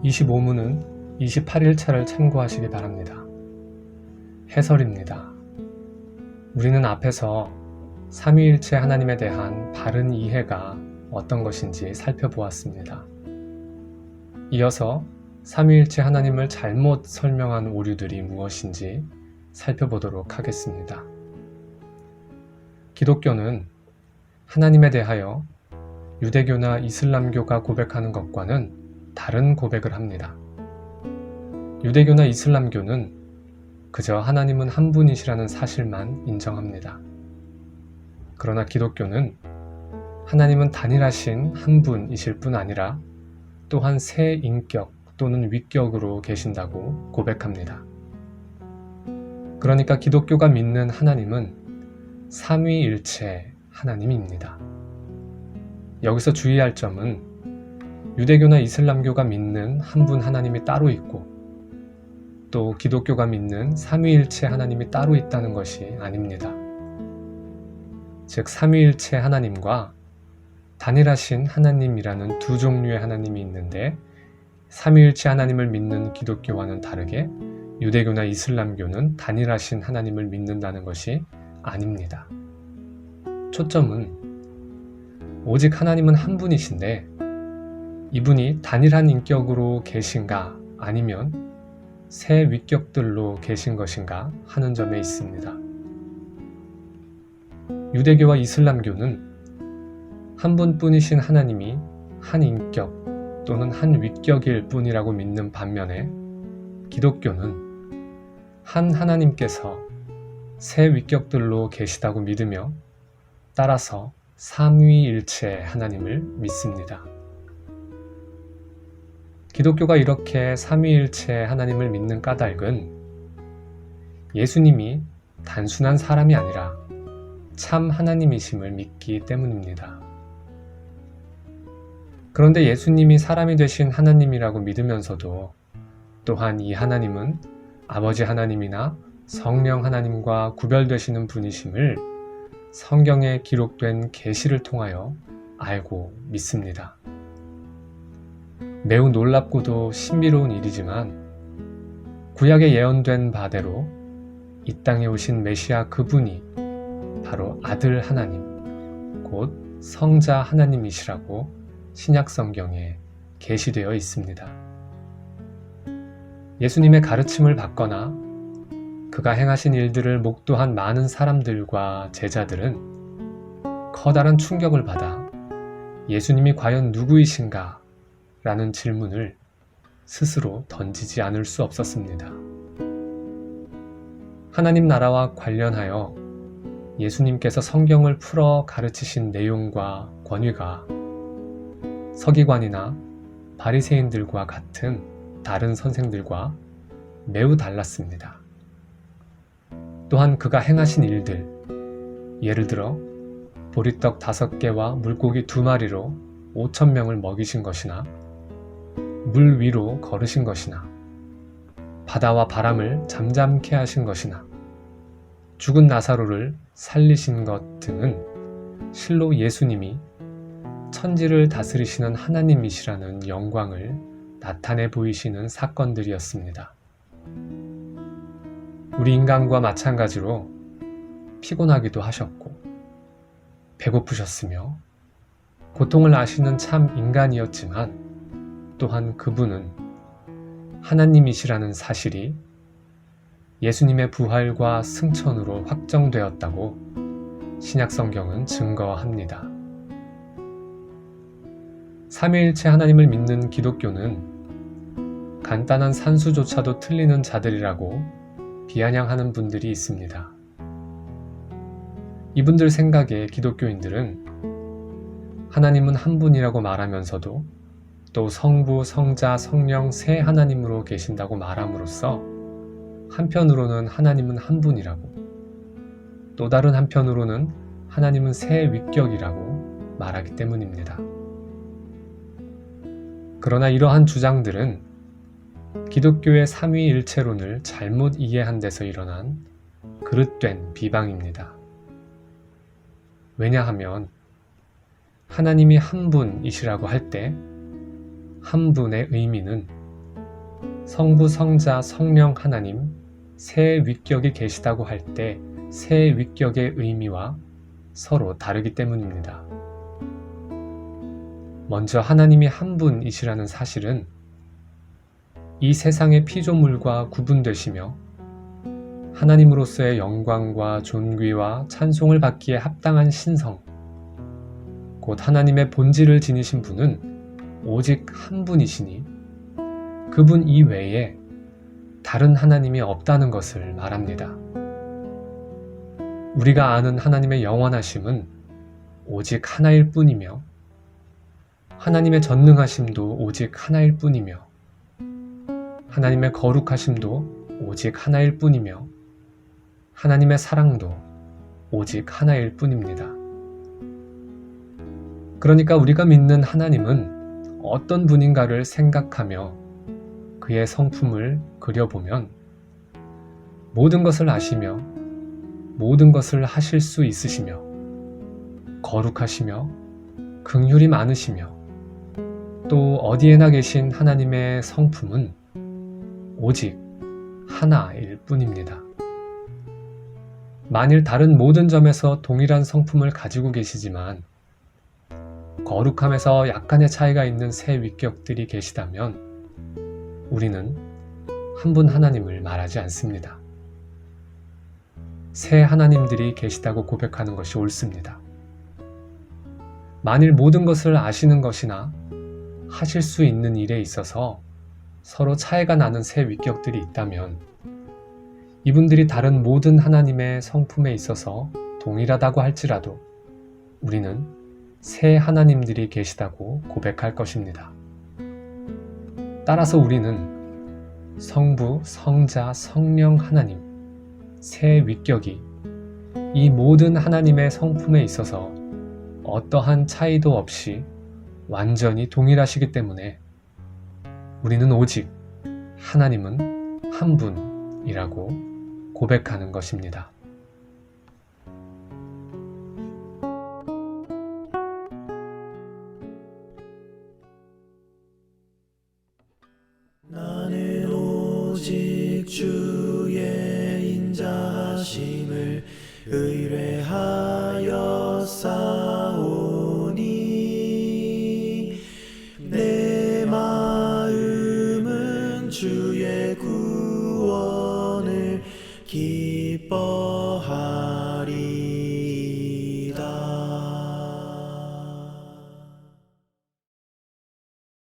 25문은 28일차를 참고하시기 바랍니다. 해설입니다. 우리는 앞에서 삼위일체 하나님에 대한 바른 이해가 어떤 것인지 살펴보았습니다. 이어서 삼위일체 하나님을 잘못 설명한 오류들이 무엇인지 살펴보도록 하겠습니다. 기독교는 하나님에 대하여 유대교나 이슬람교가 고백하는 것과는 다른 고백을 합니다. 유대교나 이슬람교는 그저 하나님은 한 분이시라는 사실만 인정합니다. 그러나 기독교는 하나님은 단일하신 한 분이실 뿐 아니라 또한 세 인격 또는 위격으로 계신다고 고백합니다. 그러니까 기독교가 믿는 하나님은 삼위일체 하나님입니다. 여기서 주의할 점은 유대교나 이슬람교가 믿는 한 분 하나님이 따로 있고 또 기독교가 믿는 삼위일체 하나님이 따로 있다는 것이 아닙니다. 즉 삼위일체 하나님과 단일하신 하나님이라는 두 종류의 하나님이 있는데 삼위일체 하나님을 믿는 기독교와는 다르게 유대교나 이슬람교는 단일하신 하나님을 믿는다는 것이 아닙니다. 초점은 오직 하나님은 한 분이신데 이분이 단일한 인격으로 계신가 아니면 세 위격들로 계신 것인가 하는 점에 있습니다. 유대교와 이슬람교는 한 분뿐이신 하나님이 한 인격 또는 한 위격일 뿐이라고 믿는 반면에 기독교는 한 하나님께서 세 위격들로 계시다고 믿으며 따라서 삼위일체 하나님을 믿습니다. 기독교가 이렇게 삼위일체 하나님을 믿는 까닭은 예수님이 단순한 사람이 아니라 참 하나님이심을 믿기 때문입니다. 그런데 예수님이 사람이 되신 하나님이라고 믿으면서도 또한 이 하나님은 아버지 하나님이나 성령 하나님과 구별되시는 분이심을 성경에 기록된 계시를 통하여 알고 믿습니다. 매우 놀랍고도 신비로운 일이지만 구약에 예언된 바대로 이 땅에 오신 메시아 그분이 바로 아들 하나님, 곧 성자 하나님이시라고 신약 성경에 계시되어 있습니다. 예수님의 가르침을 받거나 그가 행하신 일들을 목도한 많은 사람들과 제자들은 커다란 충격을 받아 예수님이 과연 누구이신가? 라는 질문을 스스로 던지지 않을 수 없었습니다. 하나님 나라와 관련하여 예수님께서 성경을 풀어 가르치신 내용과 권위가 서기관이나 바리새인들과 같은 다른 선생들과 매우 달랐습니다. 또한 그가 행하신 일들, 예를 들어 보리떡 5개와 물고기 2마리로 5,000명을 먹이신 것이나 물 위로 걸으신 것이나 바다와 바람을 잠잠케 하신 것이나 죽은 나사로를 살리신 것 등은 실로 예수님이 천지를 다스리시는 하나님이시라는 영광을 나타내 보이시는 사건들이었습니다. 우리 인간과 마찬가지로 피곤하기도 하셨고 배고프셨으며 고통을 아시는 참 인간이었지만 또한 그분은 하나님이시라는 사실이 예수님의 부활과 승천으로 확정되었다고 신약성경은 증거합니다. 삼위일체 하나님을 믿는 기독교는 간단한 산수조차도 틀리는 자들이라고 비아냥하는 분들이 있습니다. 이분들 생각에 기독교인들은 하나님은 한 분이라고 말하면서도 또 성부, 성자, 성령 세 하나님으로 계신다고 말함으로써 한편으로는 하나님은 한 분이라고 또 다른 한편으로는 하나님은 세 위격이라고 말하기 때문입니다. 그러나 이러한 주장들은 기독교의 삼위일체론을 잘못 이해한 데서 일어난 그릇된 비방입니다. 왜냐하면 하나님이 한 분이시라고 할 때 한 분의 의미는 성부, 성자, 성령 하나님 세 위격이 계시다고 할 때 세 위격의 의미와 서로 다르기 때문입니다. 먼저 하나님이 한 분이시라는 사실은 이 세상의 피조물과 구분되시며 하나님으로서의 영광과 존귀와 찬송을 받기에 합당한 신성, 곧 하나님의 본질을 지니신 분은 오직 한 분이시니 그분 이외에 다른 하나님이 없다는 것을 말합니다. 우리가 아는 하나님의 영원하심은 오직 하나일 뿐이며 하나님의 전능하심도 오직 하나일 뿐이며 하나님의 거룩하심도 오직 하나일 뿐이며 하나님의 사랑도 오직 하나일 뿐입니다. 그러니까 우리가 믿는 하나님은 어떤 분인가를 생각하며 그의 성품을 그려보면 모든 것을 아시며 모든 것을 하실 수 있으시며 거룩하시며 긍휼이 많으시며 또 어디에나 계신 하나님의 성품은 오직 하나일 뿐입니다. 만일 다른 모든 점에서 동일한 성품을 가지고 계시지만 거룩함에서 약간의 차이가 있는 세 위격들이 계시다면 우리는 한 분 하나님을 말하지 않습니다. 세 하나님들이 계시다고 고백하는 것이 옳습니다. 만일 모든 것을 아시는 것이나 하실 수 있는 일에 있어서 서로 차이가 나는 세 위격들이 있다면 이분들이 다른 모든 하나님의 성품에 있어서 동일하다고 할지라도 우리는 세 하나님들이 계시다고 고백할 것입니다. 따라서 우리는 성부, 성자, 성령 하나님 세 위격이 이 모든 하나님의 성품에 있어서 어떠한 차이도 없이 완전히 동일하시기 때문에 우리는 오직 하나님은 한 분이라고 고백하는 것입니다. 나는 오직 주의 인자하심을 의뢰하여 싸우니 내 마음은 주의 구원을 기뻐하네.